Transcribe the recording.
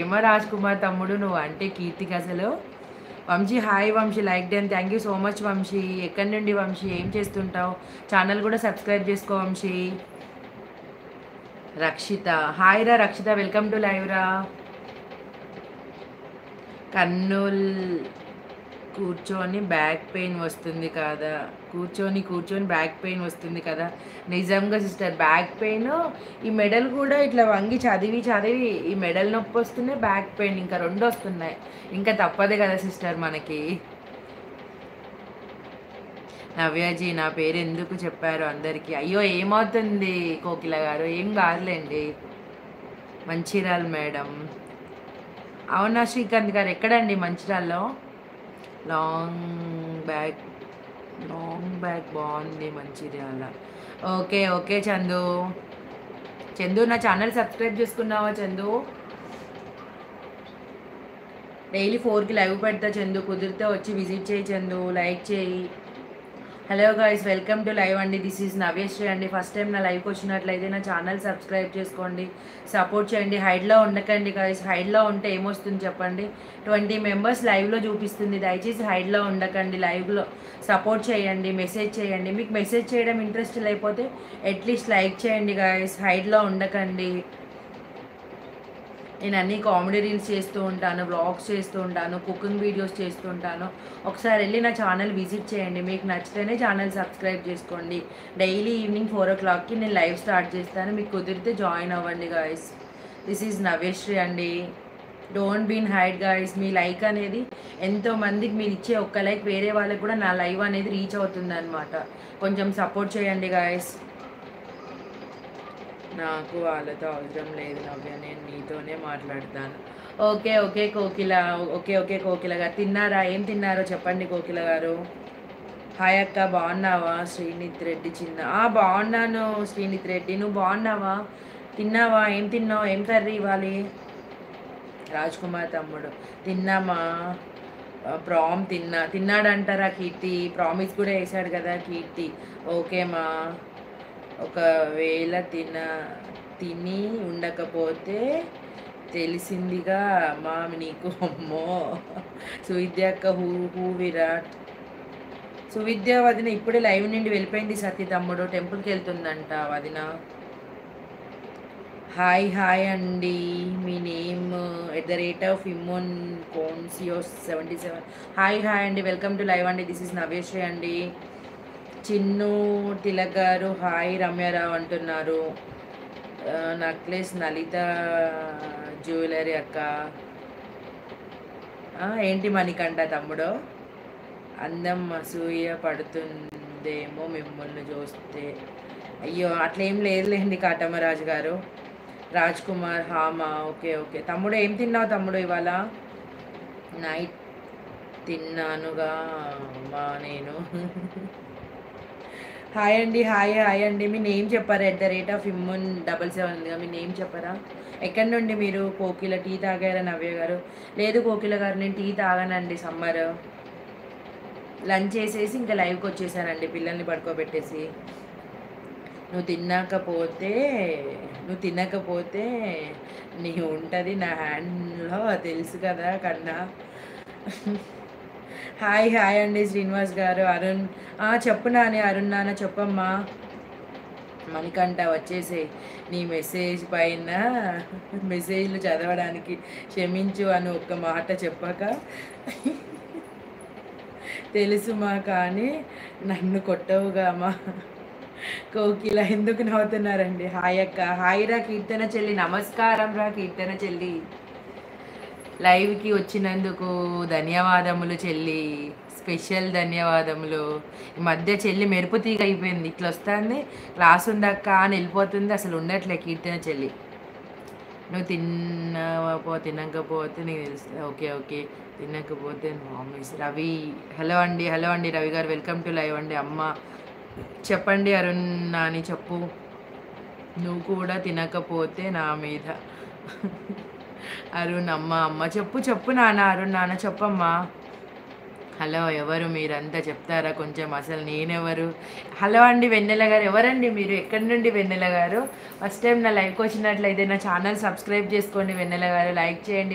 ఏమో రాజ్ కుమార్ తమ్ముడు నువ్వు అంటే కీర్తికి అసలు. Vamshi hi Vamshi, like done, thank you so much Vamshi. ఎక్కడి నుండి వంశీ, ఏం చేస్తుంటావు? ఛానల్ కూడా సబ్స్క్రైబ్ చేసుకో వంశీ. రక్షిత హాయ్ రా రక్షిత, వెల్కమ్ టు లైవ్ రా. కర్నూల్ కూర్చొని బ్యాక్ పెయిన్ వస్తుంది కదా, కూర్చొని బ్యాక్ పెయిన్ వస్తుంది కదా. నిజంగా సిస్టర్, బ్యాక్ పెయిన్, ఈ మెడల్ కూడా ఇట్లా వంగి చదివి చదివి ఈ మెడల్ నొప్పి వస్తున్నాయి, బ్యాక్ పెయిన్ ఇంకా రెండు వస్తున్నాయి. ఇంకా తప్పదే కదా సిస్టర్ మనకి. నవ్యాజీ నా పేరు ఎందుకు చెప్పారు అందరికీ? అయ్యో ఏమవుతుంది కోకిల గారు, ఏం కాదులేండి. మంచిర్యాల మేడం. అవునా శ్రీకాంత్ గారు, ఎక్కడండి మంచిర్యాలలో? లాంగ్ బ్యాగ్, లాంగ్ బ్యాగ్ బాగుంది మంచిర్యాల. Okay okay Chandu. చందు నా ఛానల్ సబ్స్క్రైబ్ చేసుకున్నావా చందు? డైలీ 4కి లైవ్ పెడతా చందు, కుదిరితే వచ్చి విజిట్ చేయి చందు, లైక్ చేయి. Hello guys, welcome to live అండి. దిస్ ఈజ్ నవ్యశ్రీ అండి. ఫస్ట్ టైం నా లైవ్కి వచ్చినట్లయితే నా ఛానల్ సబ్స్క్రైబ్ చేసుకోండి, సపోర్ట్ చేయండి. హైడ్లో ఉండకండి గైస్, హైడ్లో ఉంటే ఏమొస్తుంది చెప్పండి? 20 మెంబర్స్ లైవ్లో చూపిస్తుంది. దయచేసి హైడ్లో ఉండకండి, లైవ్లో సపోర్ట్ చేయండి, మెసేజ్ చేయండి. మీకు మెసేజ్ చేయడం ఇంట్రెస్ట్ లేకపోతే అట్లీస్ట్ లైక్ చేయండి గైస్, హైడ్లో ఉండకండి. నేను అన్ని కామెడీ రీల్స్ చేస్తూ ఉంటాను, వ్లాగ్స్ చేస్తూ ఉంటాను, కుకింగ్ వీడియోస్ చేస్తూ ఉంటాను. ఒకసారి వెళ్ళి నా ఛానల్ విజిట్ చేయండి, మీకు నచ్చితేనే ఛానల్ సబ్స్క్రైబ్ చేసుకోండి. డైలీ ఈవినింగ్ 4 o'clockకి నేను లైవ్ స్టార్ట్ చేస్తాను, మీకు కుదిరితే జాయిన్ అవ్వండి గాయస్. దిస్ ఈజ్ నవ్యశ్రీ అండి. Don't been hide guys. మీ లైక్ అనేది ఎంతోమందికి మీరు ఇచ్చే ఒక్క లైక్ వేరే వాళ్ళకి కూడా నా లైవ్ అనేది రీచ్ అవుతుంది అనమాట. కొంచెం సపోర్ట్ చేయండి గాయస్. నాకు వాళ్ళతో అవసరం లేదు నవ్య, నేను నీతోనే మాట్లాడతాను. ఓకే ఓకే కోకిల, ఓకే ఓకే కోకిల గారు. తిన్నారా? ఏం తిన్నారో చెప్పండి కోకిల గారు. హాయ్ అక్క, బాగున్నావా? శ్రీనిత్ రెడ్డి చిన్న బాగున్నాను శ్రీనిత్ రెడ్డి, నువ్వు బాగున్నావా? తిన్నావా? ఏం తిన్నావు? ఏం కర్రీ ఇవ్వాలి? రాజ్ కుమార్ తమ్ముడు తిన్నామా? ప్రామ్ తిన్నాడంటారా కీర్తి? ప్రామిస్ కూడా వేసాడు కదా కీర్తి. ఓకేమా. ఒకవేళ తిని ఉండకపోతే తెలిసిందిగా మా నీకు. అమ్మో సువిద్య అక్క, హూ విరాట్. సువిద్య వదిన ఇప్పుడే లైవ్ నుండి వెళ్ళిపోయింది సతీ తమ్ముడు, టెంపుల్కి వెళ్తుందంట వదిన. హాయ్ హాయ్ అండి, మీ నేమ్ @ఇమ్మోన్ కోన్సియోస్ 77. హాయ్ హాయ్ అండి, వెల్కమ్ టు లైవ్ అండి. దిస్ ఇస్ నవ్యశ్రీ అండి. చిన్ను తిలక్ గారు హాయ్ రమ్యారావు అంటున్నారు. నక్లెస్ లలిత జ్యువెలరీ అక్క. ఏంటి మణికంఠ తమ్ముడు? అందం అసూయ పడుతుందేమో మిమ్మల్ని చూస్తే. అయ్యో అట్లేం లేదులేండి కాటమరాజు గారు. రాజ్ కుమార్ హామా. ఓకే ఓకే తమ్ముడు, ఏం తిన్నావు తమ్ముడు ఇవాళ? నైట్ తిన్నానుగా మా నేను. హాయ్ అండి, హాయ్ అండి. మీ నేమ్ చెప్పారా? @ఇమ్మోన్ 77 మీ నేమ్ చెప్పరా? ఎక్కడి నుండి మీరు? కోకిల టీ తాగారా నవ్య గారు? లేదు కోకిల గారు, నేను టీ తాగానండి. సమ్మర్ లంచ్ చేసేసి ఇంకా లైవ్కి వచ్చేసానండి, పిల్లల్ని పడుకోబెట్టేసి. నువ్వు తినకపోతే నీ ఉంటుంది నా హ్యాండ్లో, తెలుసు కదా కన్నా. హాయ్ హాయ్ అండి శ్రీనివాస్ గారు. అరుణ్ చెప్పు నాని, అరుణ్ నాన్న చెప్పమ్మా. మణికంఠ వచ్చేసే. నీ మెసేజ్ పైన మెసేజ్లు చదవడానికి క్షమించు అని ఒక్క మాట చెప్పక తెలుసుమా, కానీ నన్ను కొట్టవుగామా. కోకిల ఎందుకు నవ్వుతున్నారండి? హాయ్ అక్క. హాయ్ రా కీర్తన చెల్లి, నమస్కారం రా కీర్తన చెల్లి. లైవ్కి వచ్చినందుకు ధన్యవాదములు చెల్లి, స్పెషల్ ధన్యవాదములు. ఈ మధ్య చెల్లి మెరుపు తీగ అయిపోయింది, ఇట్లా వస్తుంది క్లాస్ ఉండక్క అని వెళ్ళిపోతుంది, అసలు ఉండట్లే కీర్తన చెల్లి. నువ్వు తినకపోతే నీకు తెలుసు. ఓకే ఓకే తినకపోతే మామీస్. రవి హలో అండి రవి గారు, వెల్కమ్ టు లైవ్ అండి. అమ్మ చెప్పండి అరుణ్ నాని చెప్పు. నువ్వు కూడా తినకపోతే నా మీద. అరుణ్ అమ్మ చెప్పు నాన్న, అరుణ్ నాన్న చెప్పమ్మా. హలో ఎవరు మీరంతా చెప్తారా కొంచెం అసలు నేనెవరు? హలో అండి వెన్నెల గారు. ఎవరండి మీరు? ఎక్కడి నుండి వెన్నెల గారు? ఫస్ట్ టైం నా లైవ్‌కి వచ్చినట్లయితే నా ఛానల్ సబ్స్క్రైబ్ చేసుకోండి వెన్నెల గారు. లైక్ చేయండి.